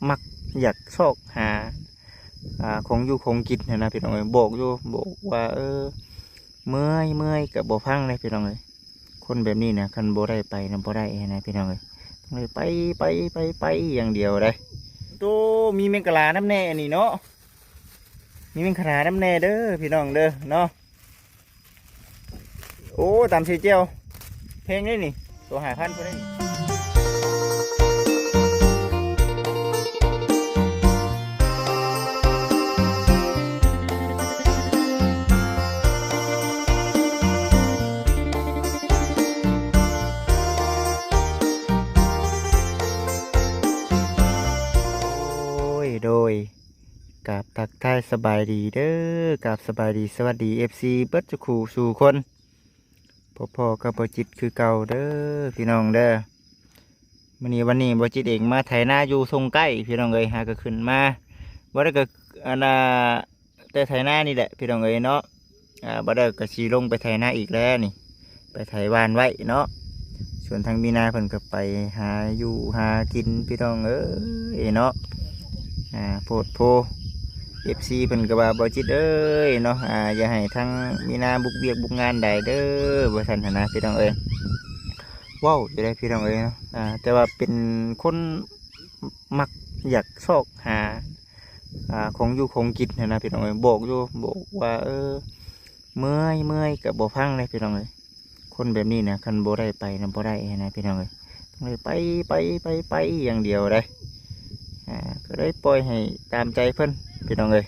มักอยากชอกหาของอยู่ของกินนะพี่น้องเอ้ยบอกอยู่บอกว่าเมื่อยกับบ่พังเลยพี่น้องเอ้ยคนแบบนี้นะคันบ่ได้ไปนะบ่ได้นะพี่น้องเอ้ยต้องเลยไปอย่างเดียวเลยตัวมีแมงกะลาน้ำแน่นี่เนาะมีแมงกะลาน้ำแน่เด้อพี่น้องเด้อเนาะโอ้ตามสีเจียวเพลงนี่นี่ตัว5,000พอได้นี่โดยกับทักทายสบายดีเด้อกับสบายดีสวัสดี FC เบิดจุคูสู่คนพ่อกับบ่จิตคือเก่าเด้อพี่น้องเด้อวันนี้บ่จิตเองมาไถนาอยู่ทรงใกล้พี่น้องเอ้ยหาก็ขึ้นมาบ่ได้ก็อันน่ะแต่ไถนานี่แหละพี่น้องเอ้ยเนาะบ่ได้ก็สิลงไปไถนาอีกแล้วนี่ไปไถวานไว้เนาะส่วนทางมีนาเพิ่นก็ไปหาอยู่หากินพี่น้องเอ้ยเนาะโพดโพFC เพิ่นก็ว่าบ่จิตเอ้ยเนาะอย่าให้ทั้งมีนาบุกเบียกบุกงานใดเด้อบ่ซั่นหั่นนะพี่น้องเอ้ยว้าวจะได้พี่น้องเอ้ยเนาะแต่ว่าเป็นคนมักอยากชอกหาของอยู่ของกินนะพี่น้องเอ้ยบอกอยู่บอกว่าเมื่อยกับบ่พังเลยพี่น้องเอ้ยคนแบบนี้นะคันบ่ได้ไปนะบ่ได้นะพี่น้องเอ้ยต้องเลยไปอย่างเดียวเลยก็เลยปล่อยให้ตามใจเพิ่นพี่น้องเอ้ย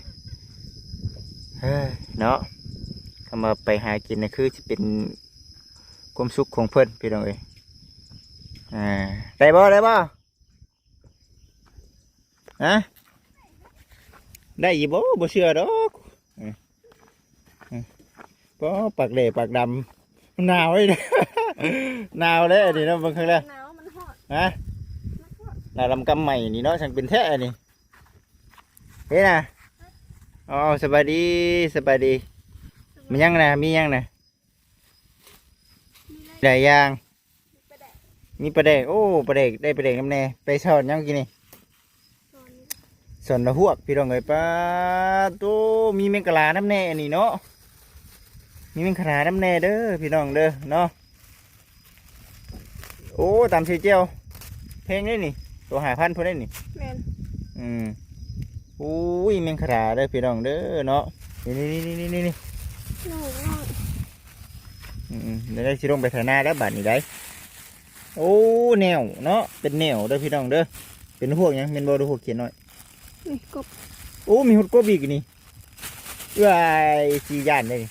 เนาะคำว่าไปหากินนะคือจะเป็นความสุขของเพิ่นพี่น้องเอ้ยได้บ่ฮะได้ยี่บ่เชื่อดอกเพราะปากเหล่ปากดำหนาวเลยหนาวเลยนี่เนาะบางครั้งเลยหนาวมันฮอดฮะหนาวลำกำใหม่นี่เนาะฉันเป็นแท้นี่เฮ้ยนะอ๋อสบายดีมียังนะหลายอย่างมีปลาแดกโอ้ปลาแดกได้ปลาแดกน้ำแน่ไปสอนยังกินนี่สอนละหวกพี่น้องเอ้ยป้าตัวมีแมงกะลาน้ำแน่นี่เนาะมีแมงกะลาน้ำแน่เด้อพี่น้องเด้อเนาะโอ้ตามสีเจียวเพลงนี่นี่ตัว5,000พอได้นี่แม่นอุ้ยแมงกะลาเด้อพี่น้องเด้อเนาะนี่เดี๋ยวได้ชิลงไปถ่ายหน้าแล้วบาดนี้ได้โอ้แนวเนาะเป็นแนวเด้อพี่น้องเด้อเป็นพวกยังเป็นบอลพวกเขียนหน่อยนี่กบโอ้มีหุ่นกบอีกนี่ว้ายจีย่านเลยนี่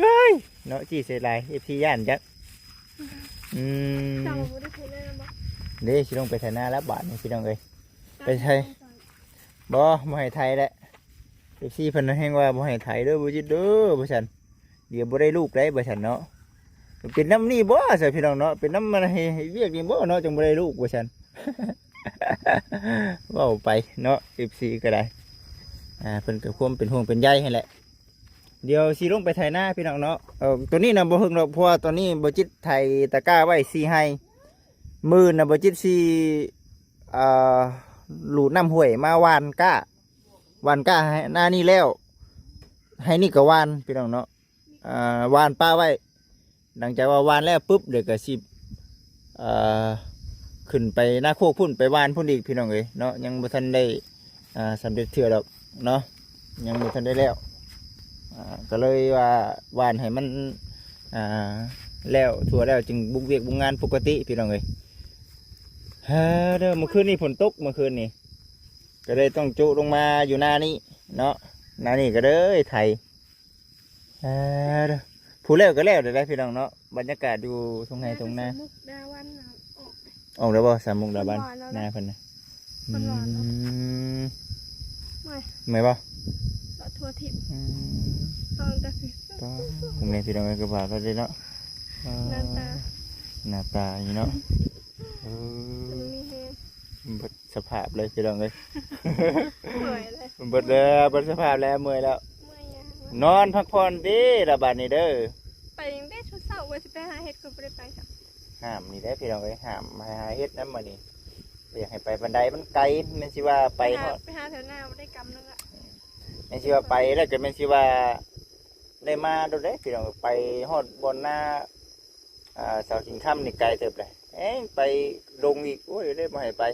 ว้ายเนาะจีเสร็จไรจีย่านจักจังบ่ได้เคยเล่นบ่ เดี๋ยวชิลงไปถ่ายหน้าแล้วบาดนี้พี่น้องเอ้ยไปไทยบ่ให้ไทยแหละซีเพิ่นแห้งว่าบ่ให้ไทยเด้อบ่จิตเด้อบ่ซั่นเดี๋ยวบ่ได้ลูกได้บ่ซั่นเนาะเป็นน้ำนี่บ่ใส่พี่น้องเนาะเป็นน้ำมันให้เรียกนี่บ่เนาะจังบ่ได้ลูกบ่ซั่นเว้าไปเนาะ14ก็ได้เพิ่นก็ความเป็นห่วงเป็นใยให้แหละเดี๋ยวสิลงไปไถนาพี่น้องเนาะตัวนี้น่ะบ่ฮึงดอกเพราะว่าตอนนี้บ่จิตไถตะกร้าไว้4ให้มื้อน่ะบ่จิตสิหลูดน้ำห้วยมาหว่านก้าให้หน้านี่แล้วให้นี่ก็หว่านพี่น้องเนาะหว่านป้าไว้หลังจากว่าหว่านแล้วปุ๊บเดี๋ยวก็สิขึ้นไปหน้าโคกพุ่นไปหว่านพุ่นอีกพี่น้องเอ้ยเนาะยังบ่ทันได้สำเร็จเถื่อดอกเนาะยังบ่ทันได้แล้วก็เลยว่าหว่านให้มันแล้วทั่วแล้วจึงบุกเวียกบุกงานปกติพี่น้องเอ้ยเด้อเมื่อคืนนี้ฝนตกเมื่อคืนนี้ก็เลยต้องจุลงมาอยู่หน้านี้เนาะหน้านี้ก็เลยไถผู้เล่วก็แล้วได้พี่น้องเนาะบรรยากาศอยู่ตรงไหนตรงหน้าออกแล้วบ่สามมุกดาบันหน้าเพิ่นนะไม่บ่ทั่วทิพย์ตอนแต่สิตรงนี้พี่น้องก็บ่าวก็ได้เนาะหน้าตาอย่างเนาะเบิดสภาพเลยพี่น้องเลยเบิดสภาพแล้วเมื่อยแล้วนอนพักผ่อนดีระบาดนี่เด้อไปยังได้ชุดเสาร์ว่าจะไปหาเห็ดก็ไม่ได้ไปจ้ะห้ามนี่ได้พี่น้องเลยห้ามมาหาเห็ดน้ำมันนี่ อยากให้ไปบันไดมันไกลแม่นสิว่าไปฮอด ไปหาแถวหน้าบ่ได้กำนึงอ่ะ แม่นสิว่าไปแล้วก็แม่นสิว่าได้มาโดดเด้พี่น้องไปฮอดบอนหน้าเสาชิงค่ำนี่ไกลเติบเลยไปลงอีกโอ้ยได้บ่ให้ไป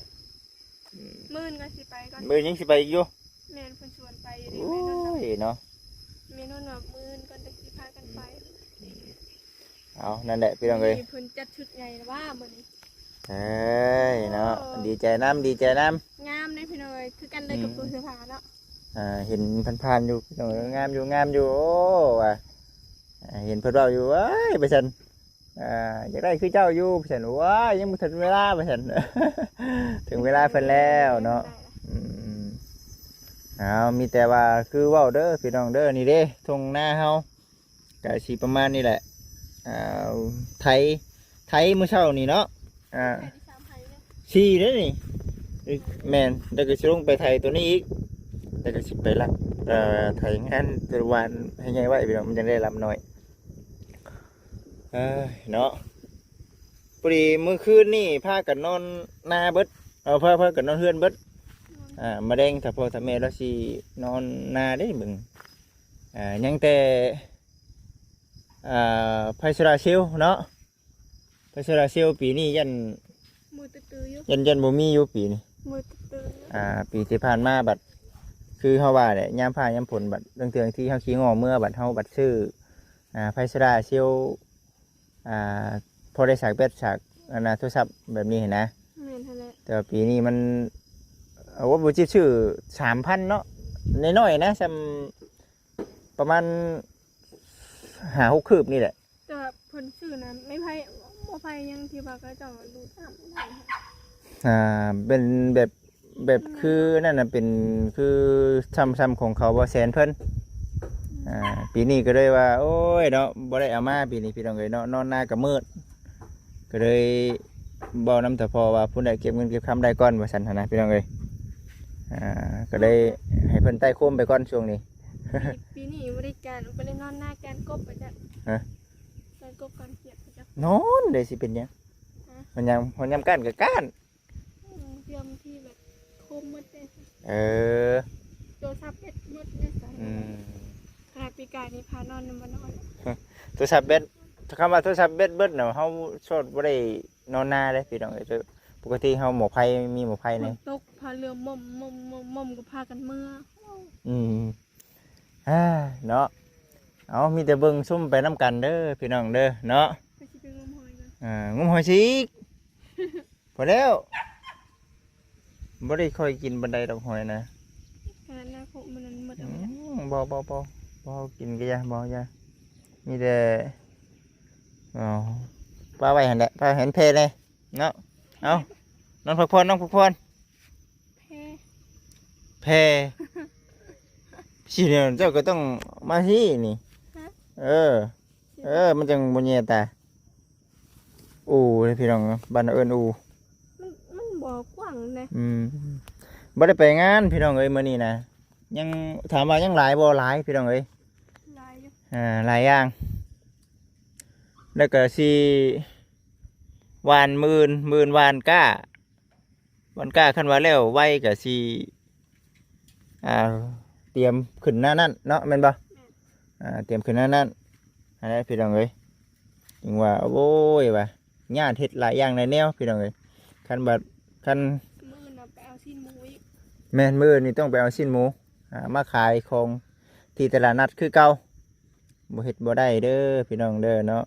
มื้อนก็สิไปก่อน มื้อยังสิไปอีกอยู่ แม่นเพิ่นชวนไปอยู่ดิ โอ้ แม่นนท์ ยเนาะ แม่นนท์ว่ามื้อนก่อนจะสิพากันไป เอานั่นแหละพี่น้องเอ้ย เพิ่นจัดชุดใหญ่ว่ามื้อนี้ เอ้ยเนาะดีใจน้ำดีใจน้ งามเลยพี่น้อยคือกันเลยกับตู้เสื้อผ้าเนาะ ำเห็นผ่านๆอยู่พี่น้องเอ้ยงามอยู่งามอยู่โอ้ว่ะเห็นเพิ่นเว้าอยู่เอ้ยไปซั่นอยากได้คือเจ้าอยู่ไปซั่นว้ายยังบ่ถึงเวลาไปซั่น ถึงเวลาเพิ่นแล้วเนาะอืมเอามีแต่ว่าคือเว้าเด้อพี่น้องเด้อนี่เด้ทุ่งนาเฮาก็สิประมาณนี้แหละไถมื้อเช้านี่เนาะไปที่สามไผ่เนี่ย ชีเด้อนี่แม่นแล้วก็สิลงไปไถตัวนี้อีกแล้วก็สิไปลักไถงานตะวันให้ใหญ่ไว้พี่น้องมันจะได้ลำหน่อยเนาะพอดีเมื่อคืนนี่พากันนอนนาเบิดพากันนอนเฮือนเบิดมาแดงถ้าพ่อถ้าแม่แล้วสินอนนาได้มึงยังแต่ไฟโซลาร์เซลล์เนาะไฟโซลาร์เซลล์ปีนี้ยัน มือตื้อๆอยู่ ยันบ่มีอยู่ปีนี้ มือตื้อ ปีที่ผ่านมาบัดคือเฮาว่าเนี่ยยามผ้ายามฝนบัดเรื่องที่เฮาขี้งอเมื่อบัดเฮาบัดซื้อไฟโซลาร์เซลล์พอได้ฉากแบตฉากโทรศัพท์แบบนี้เห็นนะ แม่นหั่นแหละ แต่ว่าปีนี้มันว่าบ่จิชื่อ 3,000 เนาะน้อยๆนะซำประมาณ5-6 คืบนี่แหละ แต่ว่าเพิ่นซื้อนะไม่ไผบ่ไผยังที่ว่าก็เจ้าดูตามได้ค่ะ เป็นแบบคือนั่นน่ะเป็นคือซ้ำของเขาบ่แสนเพิ่นปีนี้ก็เลยว่าโอ้ยเนาะบ่ได้เอามาปีนี้พี่น้องเอ้ยเนาะนอนหน้าก็มืดก็เลยบ่นำแต่พอว่าผู้ใดเก็บเงินเก็บคำได้ก่อนว่าซั่นหั้นนะพี่น้องเอ้ยก็เลยให้เพิ่นใต้โคมไปก่อนช่วงนี้ ปีนี้บ่ได้นอนหน้าการกบไปจ้ะ ฮะ การกบการเขียดไปจ้ะ นอนได้สิเป็นหยังมันยังก้านก็ก้าน เตรียมที่แบบโคมหมดเลย เออ โทรศัพท์เบ็ดหมดเลยจ้ะ อืม ขนาดปีกายนี่พานอนมานอน โทรศัพท์เบ็ดคำว่าโทรศัพท์เบ็ดเบิดเนาะเฮาโชดบ่ได้นอนหน้าเด้พี่น้องเอ้ยปกติเฮาหมอไผมีหมอไผ ฝ นี่ นตกพาเรือม่อมก็พากันเมื่อ อืมเนาะเอามีแต่เบิ่งซุ่มไปน้ำกันเด้อพี่น้องเด้อเนาะ ไปสิไปงมหอยกัน งมหอยสิพอแล้วบ่ได้ค่อยกินบันไดดอกหอยนะ ขนาดหน้าโคมันหมด อื แล้ว บ่กินก็อย่าบ่อย่ามีแต่ปลาไว้หั่นแหละปลาเห็นเพเลยเนาะเอานอนพักผ่อนน้องพักผ่อน แพ้ แพสิเนี่ยเจ้าก็ต้องมาที่นี่เออมันจังบ่แย่ตาอูพี่น้องบ้านเอิ้นอู มันบ่กว้างเลย บ่ได้ไปงานพี่น้องเอ้ยมื้อนี้นะยังถามว่ายังหลายบ่หลายพี่น้องเอ้ย ลายอยู่ หลายอย่างแล้วก็สิหวานหมื่นหวานก้าคันว่าแล้วไว้ก็สิเตรียมขึ้นหน้านั้นเนาะแม่นบ่เตรียมขึ้นหน้านั้นอันนั้นพี่น้องเอ้ยจึงว่าโอ้ยว่าญาติเฮ็ดหลายอย่างหลายแนวพี่น้องเอ้ยคันมือน่ะไปเอาสิ้นหมูอีก แม่นมื้อนี่ต้องไปเอาชิ้นหมูมาขายของที่ตลาดนัดคือเก่าบ่เฮ็ดบ่ได้เด้อพี่น้องเด้อเนาะ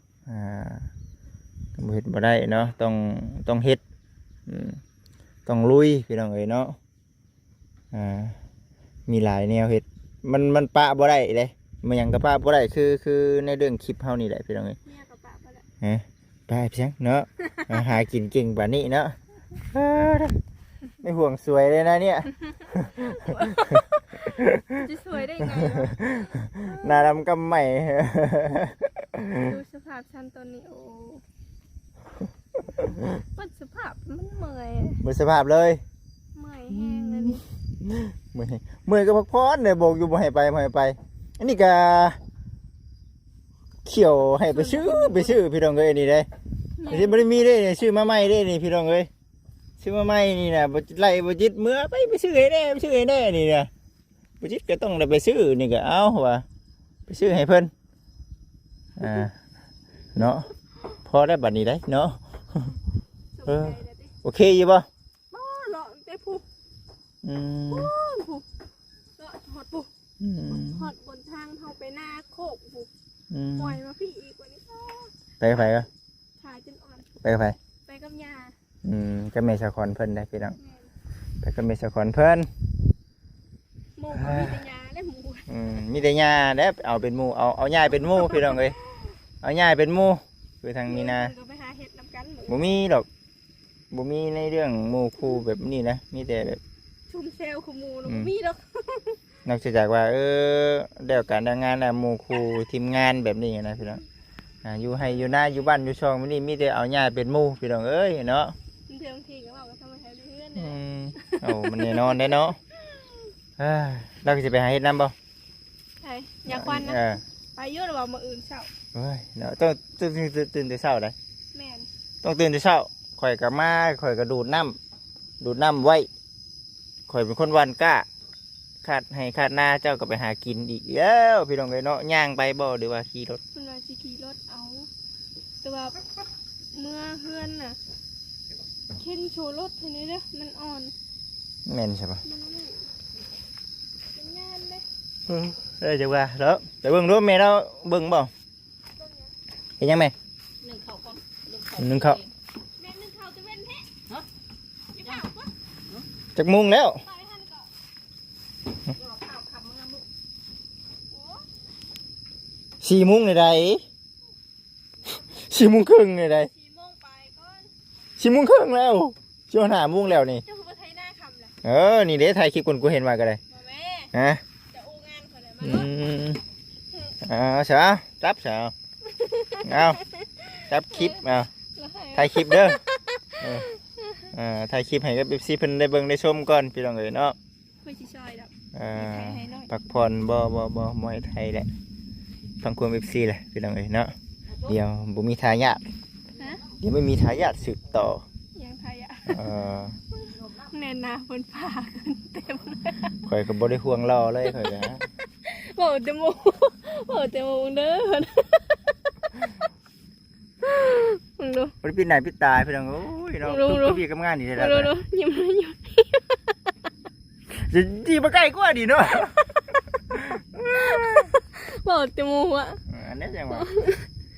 บ่เฮ็ดบ่ได้เนาะต้องเฮ็ดต้องลุยพี่น้องเอ้ยเนาะมีหลายแนวเฮ็ดมันปะบ่ได้เลยมันหยังก็ปะบ่ได้คือในเรื่องคลิปเฮานี่แหละพี่น้องเอ้ย เมียกับปะไปแล้ว ไปเพียงเนาะ หากินเก่งแบบนี้เนาะ ไม่ห่วงสวยเลยนะเนี่ย จะสวยได้ไงวะ หน้าดำกำใหม่ ดูสภาพฉันตอนนี้โอ้ปัดสภาพมันเมื่อย หมดสภาพเลย เมื่อยแห้งเลยนี่ เมื่อยก็พักผ่อนเนี่ยบอกอยู่บ่ให้ไปอันนี้ก็เขียวให้ไปซื้อพี่น้องเอ้ยนี่ได้ที่บ่ได้มีได้นี่ซื้อมาใหม่ได้นี่พี่น้องเอ้ย ซื้อมาใหม่นี่น่ะบ่ไล่บ่จิตเมื่อไปซื้อให้แน่ไปซื้อให้แน่นี่น่ะบ่จิตก็ต้องได้ไปซื้อนี่ก็เอาว่าไปซื้อให้เพิ่นเนาะพอได้บัดนี้ได้เนาะ สนใจเลยดิ โอเคอยู่บ่ บ่เลาะได้ผู้ อืม ผู้เลาะฮอดผู้ อืม ฮอดบนทางเฮาไปหน้าโคกผู้ อืม ปล่อยมาพี่อีกกว่านี้ ไปกับไผก็ ถ่ายจนอ่อน ไปกับไผ ไปกับยา ก็เมสาคอนเพิ่นได้พี่น้อง แม่น ไปกับเมสาคอนเพิ่น หมู่ก็มีแต่ยาและหมู มีแต่หญ้าเด้อเอาเป็นหมู่เอาหญ้าเป็นหมู่พี่น้องเอ้ยเอาหญ้าเป็นหมู่คือทางมีนา ก็ไปหาเห็ดนำกันเหมือน บ่มีดอกบ่มีในเรื่องหมู่คู่แบบนี้นะมีแต่แบบ ชุมเซลคุมูนมีดอก นอกจากว่าเดี๋ยวการทำงานหมู่คู่ทีมงานแบบนี้นะพี่น้องอยู่ให้อยู่หน้าอยู่บ้านอยู่ช่องนี่มีแต่เอาหญ้าเป็นหมู่พี่น้องเอ้ยเนาะ เทืองทีก็บอกว่าทำไมให้เพื่อน อื เนี่ย เอามันแน่นอนได้เนาะเราก็จะไปหาเฮ็ดน้ำบ่ ใช่อยากควันนะไปเยอะหรือว่ามาอื่นเช้า เฮ้ยเนาะต้องตื่นแต่เช้าได้ แม่น ต้องตื่นแต่เช้าข่อยก็มาข่อยก็ดูดน้ำไว้ข่อยเป็นคนวันกล้าขาดให้ขาดหน้าเจ้าก็ไปหากินอีกแล้วพี่น้องเอ้ยเนาะย่างไปบ่หรือว่าขี่รถ มันว่าสิขี่รถเอาแต่ว่าเมื่อเพื่อนน่ะเข็นโชว์รถทีนี้เด้อมันอ่อน แม่นใช่ปะ มันนั่นเป็นงานเลย ได้จังว่าแล้วแต่เบิ่งดูแม่เราเบิ่งบ่เห็นยังแม่ หนึ่งเขาก่อน หนึ่งข้าว แม่นึกเขาจะเว้นแท้จะเผาปะ จักมุงแล้ว ไปหันก่อน รอข้าวคำมึงนะมึง โอ้ 4 โมงในใด4 โมงครึ่งในใด 4 โมงไปก่อน 4 โมงครึ่งแล้วช่วง5 โมงแล้วนี่ เจ้าคือว่าไทยหน้าคำเลย นี่เด้ถ่ายคลิปกูเห็นมาก็ได้ มาแม่ ฮะ จะอู้งานคนไหนมา อื เนาะ เสือจับเสือเอาจับคลิปเอา แล้วให้ ถ่ายคลิปเด้อถ่ายคลิปให้กับ FC เพิ่นได้เบิ่งได้ชมก่อนพี่น้องเอ้ยเนาะ คุยชิชอยดอก พักผ่อนบ่มวยไทยแหละฟังความ FC แหละพี่น้องเอ้ยเนาะเดี๋ยวบ่มีทายาท ฮะ เดี๋ยวไม่มีทายาทสืบต่อ ยังไทยอ่ะ เอ่อ แน่นหนาบนผ่าขึ้นเต็มเลย ข่อยก็บ่ได้ห่วงรอเลยข่อยก็ฮะ บอกจมูกบอกจมูกเด้อมึงดู บ่ได้ปิดหน้าปิดตาพี่น้องโอ้ยเนาะ รู้ ทุกพี่กับงานนี่ได้แล้ว ดูยิ้มเลยยิ้ม สิดีบ่ใกล้กว่าดิเนาะ บอกจมูกอ่ะ อันนี้จังว่า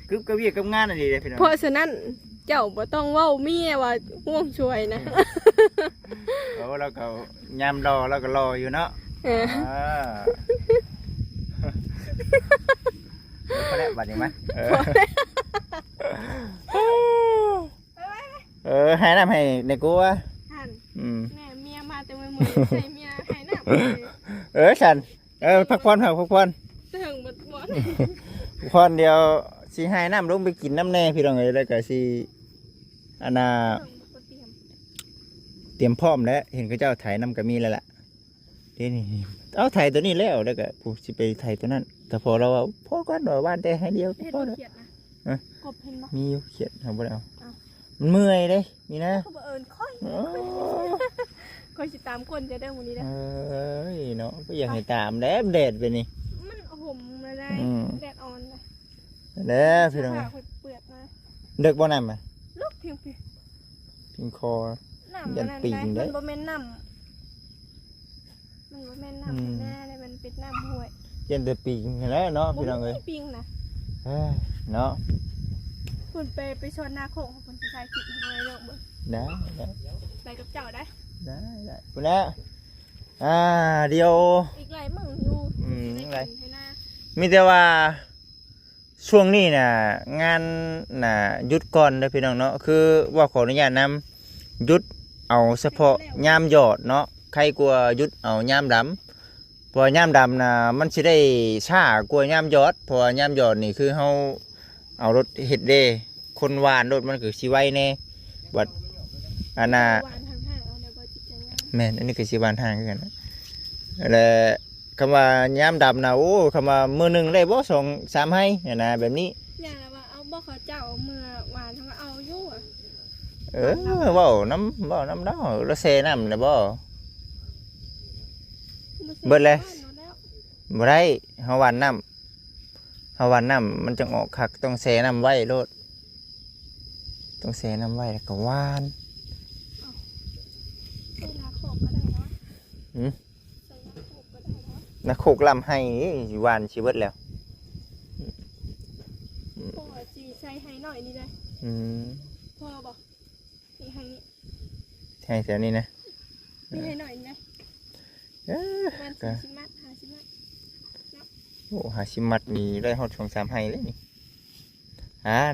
คือกับพี่กับงานอันนี้เด้พี่น้อง เพราะฉะนั้นเจ้าบ่ต้องเว้าเมียว่าห่วงช่วยนะ เราก็ยามรอเราก็รออยู่เนาะ เออ พอแล้วบัดนี้มั้ยให้น้ำให้ในกูวะ หัน Ừ. แม่เมียมาแต่มือใส่เมียให้หน้า ฉันพักผ่อนพักผ่อน ถึงหมดหมด พักผ่อนเดียวสิให้น้ำลงไปกินน้ำแน่พี่น้องเอ้ยแล้วก็สิอันน่ะเตรียมพร้อมแล้วเห็นเขาเจ้าถ่ายน้ำก็มีแล้วล่ะเดี๋ยวนี่เอาถ่ายตัวนี้แล้วแล้วก็ผู้สิไปถ่ายตัวนั้นแต่พอเราพอก่อนหน่อยวันแต่ให้เดียว เห็ด พอ บ่ แล้ว เขียดนะกบเห็นบ่ มีอยู่เขียนเอาบ่ได้เอามันเมื่อยเลยนี่นะ เขาบ่เอิญค่อยค่อยสิตามคนจะได้วันนี้นะ เนาะก็อยากให้ตามแล้วแดดไปนี่ มันห่มมาได้แดดอ่อนเลย แล้วพี่น้อง เปลือกมา เด็กบ่นำอ่ะ ลูกเพียงเพียง พิงคอ น้ำมันได้มันบ่แม่นน้ำมันบ่แม่นน้ำแน่เลยมันเป็นน้ำห้วย เย็นแต่ปิงแล้วเนาะพี่น้องเอ้ย ปิงนะ เนาะ คุณไปชนนาโคงคนที่ชายคิดให้เรื่องเบิ่ง ได้ ไปกับเจ้าได้ คุณแล้วเดียว อีกหลายมึงอยู่ให้หน้า มีแต่ว่าช่วงนี้น่ะงานน่ะหยุดก่อนเด้อพี่น้องเนาะคือว่าขออนุญาตนำหยุดเอาเฉพาะยามหยอดเนาะใครกลัวหยุดเอายามดำเพราะยามดำน่ะมันสิได้ช้ากว่ายามหยอดเพราะยามหยอดนี่คือเฮาเอารถเฮ็ดเด้คนหวานรถมันก็สิไวแน่บัดอันน่ะ หวานห่างๆเอาเดี๋ยวบ่จิตใจงาม แม่นอันนี้ก็สิหวานห่างคือกันนะแล้วคำว่ายามดำน่ะโอ้คำว่ามื้อหนึงได้บ่2-3ให้นะแบบนี้ อย่างละว่าเอาบ่เขาเจ้าเมื่อหวานทั้งเอาอยู่อ่ะ เออเว้าน้ำเนาะแล้วเซน้ำนะบ่เบิดเลยบ่ได้เฮาหวานน้ำมันจังออกคักต้องแช่น้ำไว้โลดต้องแช่น้ำไว้แล้วก็หวาน ใส่ลาโขกก็ได้เนาะ หืม ใส่ลาโขกก็ได้เนาะ นักโคกลำให้นี่สิหวานสิเบิดแล้ว พ่อจีใส่ให้หน่อยนี่ได้ อืม พ่อบอกนี่ให้นี่ ใช่แถวนี้นะ นี่ให้หน่อยนี่ได้ เอ้อ ประมาณ40 มัด50 มัด โอ้หาชิมัดมีได้ฮอด2-3ให้เลยนี่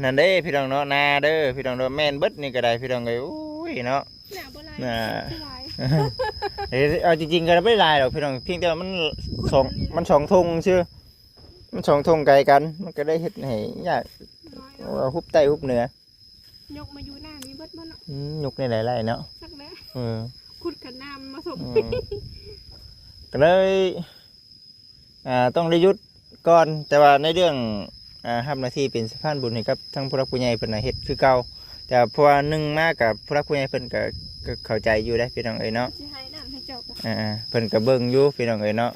นั่นเด้พี่น้องเนาะนาเด้อพี่น้องเนาะแม่นเบิดนี่ก็ได้พี่น้องเอ้ยโอ้ยเนาะ หนาบ่ลาย น่ะ คือลาย เอาจริงๆก็ไม่ได้หลายหรอกพี่น้องเพียงแต่ว่ามันสองธงชื่อมันสองธงไกลกันมันก็ได้เฮ็ดให้ยาก น้อย ว่าฮุบใต้ฮุบเหนือย กมาอยู่หน้านี้เบิดบ่เนาะ ยกในหลายๆเนาะ สักแล้ว เออ ขุดกับน้ำมาสม ก็เลยต้องได้หยุดก่อนแต่ว่าในเรื่องทำหน้าที่เป็นสะพานบุญให้กับทั้งผู้รักผู้ใหญ่เพิ่นน่ะเฮ็ดคือเก่าแต่เพราะว่าหนึ่งมากับผู้รักผู้ใหญ่เพิ่นก็เข้าใจอยู่ได้พี่น้องเอ้ยเนาะ สิให้น้ำให้เจ้าบ่ เพิ่นก็เบิ่งอยู่พี่น้องเอ้ยเนาะ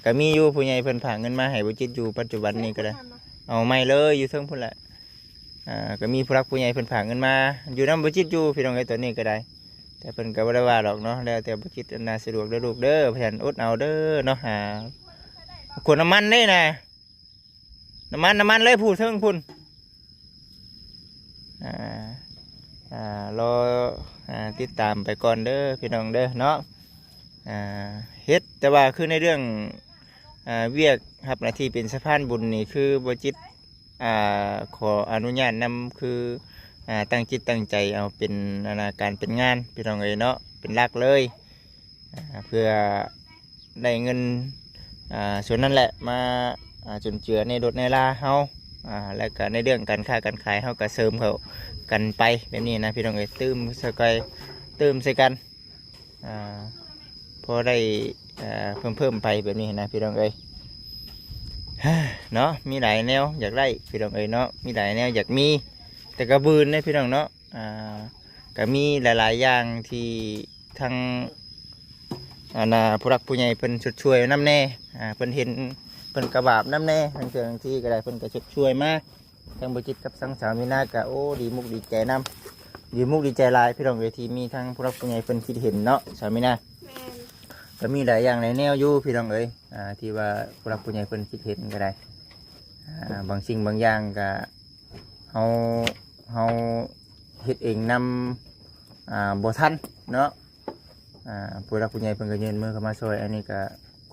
ก็มีอยู่ผู้ใหญ่เพิ่นฝากเงินมาให้บ่จิตอยู่ปัจจุบันนี้ก็ได้เอาไม่เลยอยู่เทิงพุ่นแหละก็มีผู้รักผู้ใหญ่เพิ่นฝากเงินมาอยู่นำบ่จิตอยู่พี่น้องเอ้ยตัวนี้ก็ได้แต่เพิ่นก็บ่ได้ว่าหรอกเนาะแล้วแต่บ่จิตอันน่าสะดวกเด้อลูกเด้อเพิ่นอดเอาเด้อเนาะขวดน้ำมันเด้นะน้ำมันเลยพูดเทิงพุ่นรอติดตามไปก่อนเด้อพี่น้องเด้อเนาะเฮ็ดแต่ว่าคือในเรื่องเวียกรับหน้าที่เป็นสะพานบุญนี่คือบ่จิตขออนุญาตนำคือตั้งจิตตั้งใจเอาเป็นการเป็นงานพี่น้องเอ้ยเนาะเป็นหลักเลยเพื่อได้เงินส่วนนั้นแหละมาจนเจือในรถในลาเฮาแล้วก็ในเรื่องการค้าการขายเฮาก็เสริมเขากันไปแบบนี้นะพี่น้องเอ้ยเติมใส่กันพอได้เพิ่มไปแบบนี้นะพี่น้องเอ้ยเนาะมีหลายแนวอยากได้พี่น้องเอ้ยเนาะมีหลายแนวอยากมีแต่กระบืนนะพี่น้องเนาะก็มีหลายๆอย่างที่ทางผู้รักผู้ใหญ่เพิ่นช่วยน้ำแน่เพิ่นเห็นเพิ่นกระบาบน้ำแน่ทางเทื่อที่ก็ได้เพิ่นก็ช่วยมาทางบริจิตกับสังสามีนาก็โอ้ดีมุกดีใจน้ำดีมุกดีใจหลายพี่น้องเวทีมีทางผู้รักผู้ใหญ่เพิ่นคิดเห็นเนาะสามีนา แม่น ก็มีหลายอย่างในแนวอยู่พี่น้องเอ้ยที่ว่าผู้รักผู้ใหญ่เพิ่นคิดเห็นก็ได้บางสิ่งบางอย่างก็เฮาเฮ็ดเองนำบ่ทันเนาะผู้รักผู้ใหญ่เพิ่นก็ยืนมือเข้ามาช่วยอันนี้ก็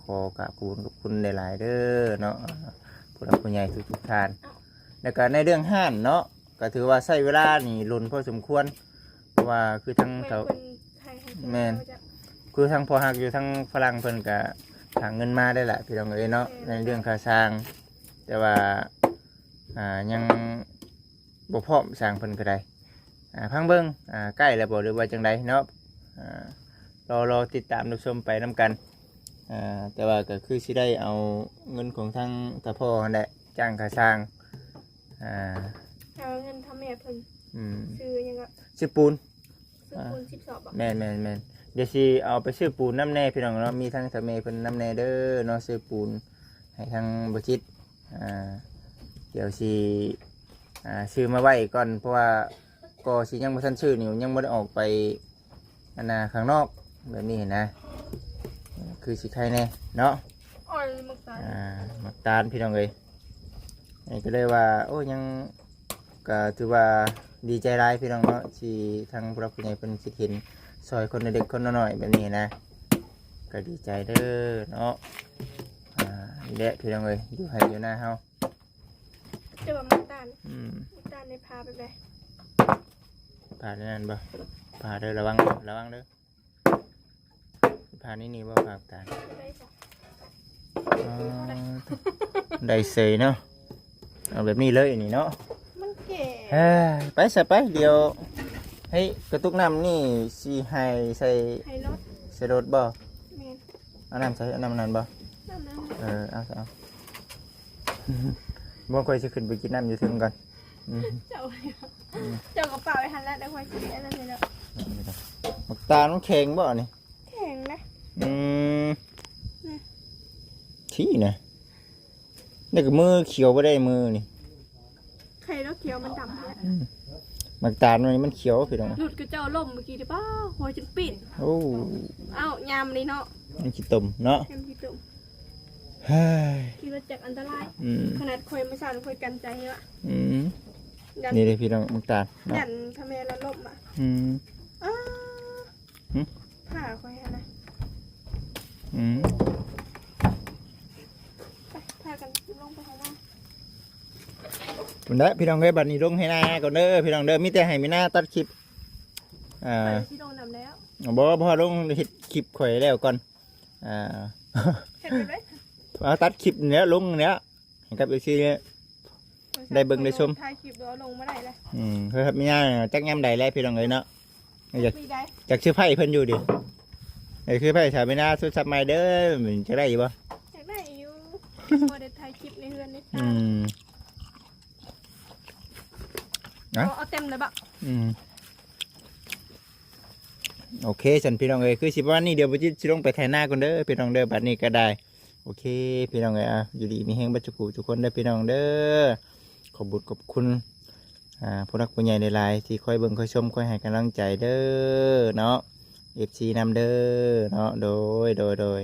ขอกราบขอบคุณหลายๆเด้อเนาะผู้รักผู้ใหญ่ทุกท่านแล้วก็ในเรื่องห้านเนาะก็ถือว่าใช้เวลานี่ล้นพอสมควรเพราะว่าคือทั้ง แม่ เขา นคนไทยให้ แม่น คือทั้งพอหักอยู่ทั้งฝรั่งเพิ่นก็หาเงินมาได้แหละพี่น้องเอ้ยเนาะในเรื่องค่าสร้างแต่ว่ายังบ่พร้อมสร้างเพิ่นก็ได้พังเบิ่งใกล้แล้วบ่หรือว่าจังใดเนาะรอติดตามรับชมไปนํกันแต่ว่าก็คือสิได้เอาเงินของทั้งตาพ่อนั่นแหละจ้างค่าสร้างเอาเงินทำแม่เพิ่น ซื้อยังก็ ชื่อปูน ซื้อปูน12บ่ แม่นเดี๋ยวสิเอาไปซื้อปูนน้ำแน่พี่น้องเนาะมีทั้งสะเมเพิ่นน้ำแน่เด้อเนาะซื้อปูนให้ทางบ่จิตเดี๋ยวสิซื้อมาไว้ก่อนเพราะว่าก็สิยังบ่ทันซื้อนี่ยังบ่ได้ออกไปข้างนอกแบบนี้นะคือสิใครแน่เนาะ อ่อนหมึกตาล หมักตาลพี่น้องเอ้ยนี่ก็เลยว่าโอ้ยังก็ถือว่าดีใจหลายพี่น้องเนาะที่ทางผู้รับผู้ใหญ่เพิ่นคิดเห็นซอยคนเด็กคนน้อยแบบนี้นะก็ดีใจเด้อเนาะนี่แหละพี่น้องเอ้ยอยู่ให้อยู่หน้าเฮา จะว่าหมึกตาลหมึกตาลในพาไปเลย ผ่านนั่นบ่ผ่าเด้อระวังเด้อผ่านนี่บ่ผ่าตาล ได้จ้ะ ได้เสยเนาะเอาแบบนี้เลยนี่เนาะ มันแก่ ไปใส่ไปเดี๋ยวให้กระตุกน้ำนี่สีให้ใส่ ให้รถ ใส่รถบ่ แม่น เอาน้ำใส่เอาน้ำนั้นบ่ น้ำ เอาบ่ค่อยสิขึ้นไปกินน้ำอยู่ถึงก่อน อืม เจ้าเจ้ากระเป๋าไปหันแล้วได้ค่อยกินอะไรเลยเนาะ มักตาลมันแข็งบ่นี่ แข็งนะ อืม นี่ ที่นะนี่ก็มือเขียวบ่ได้มือนี่ ไข่แล้วเขียวมันดำเลย มักตาลมันเขียวพี่น้อง หลุดกับเจ้าล่มเมื่อกี้ดิป้าหัวจนปิด โอ้ เอ้ายามนี่เนาะ มันขี้ตุ่มเนาะ แคมพี่ตุ่ม เฮ้ย คิดว่าจากอันตราย อืม ขนาดคอยมาสั่นคอยกันใจเนาะ อืม ยัน นี่เลยพี่น้องมักตาลเนาะ ยันทำไมละล่มอ่ะ อืม อ้า หึ ผ่าคอยนะ อืม ไปพากันลงไปข้างล่าง วันนี้พี่น้องเอ้ยบัดนี้ลงให้หน้าก่อนเด้อพี่น้องเด้อมีแต่ให้มีหน้าตัดคลิปอ่า ไปที่โดนดำแล้ว บ่พอลงเฮ็ดคลิปข่อยแล้วก่อนเห็นไปไหม เอาตัดคลิปเนี้ยลงเนี้ยให้กับอีกทีเนี่ย ได้เบิ่งได้ชม ถ่ายคลิปแล้วลงมาได้เลย เฮ้ยครับมีหน้าจักยามใดแล้วพี่น้องเอ้ยเนาะอยาก ปีได้ จากชื่อไพ่เพิ่นอยู่ดิไอ้คือไพ่ชาวไม่น่าสุดสับไม่เด้อมันจะได้อยู่บ่ อยากได้อยู่พอได้ถ่ายคลิปในเฮือนใน อื ตาม นะ เอาเต็มเลยบะ โอเคฉันพี่น้องเอ้ยคือสิว่านี่เดี๋ยวบ่จิสิลงไปไถนาก่อนเด้อพี่น้องเด้อบัดนี้ก็ได้โอเคพี่น้องเอ้ยอยู่ดีมีแฮงบัดจุกุทุกคนเด้อพี่น้องเด้อขอบคุณขอบคุณผู้รักผู้ใหญ่หลายๆที่คอยเบิ่งคอยชมคอยให้กำลังใจเด้อเนาะ FC นำเด้อเนาะโดย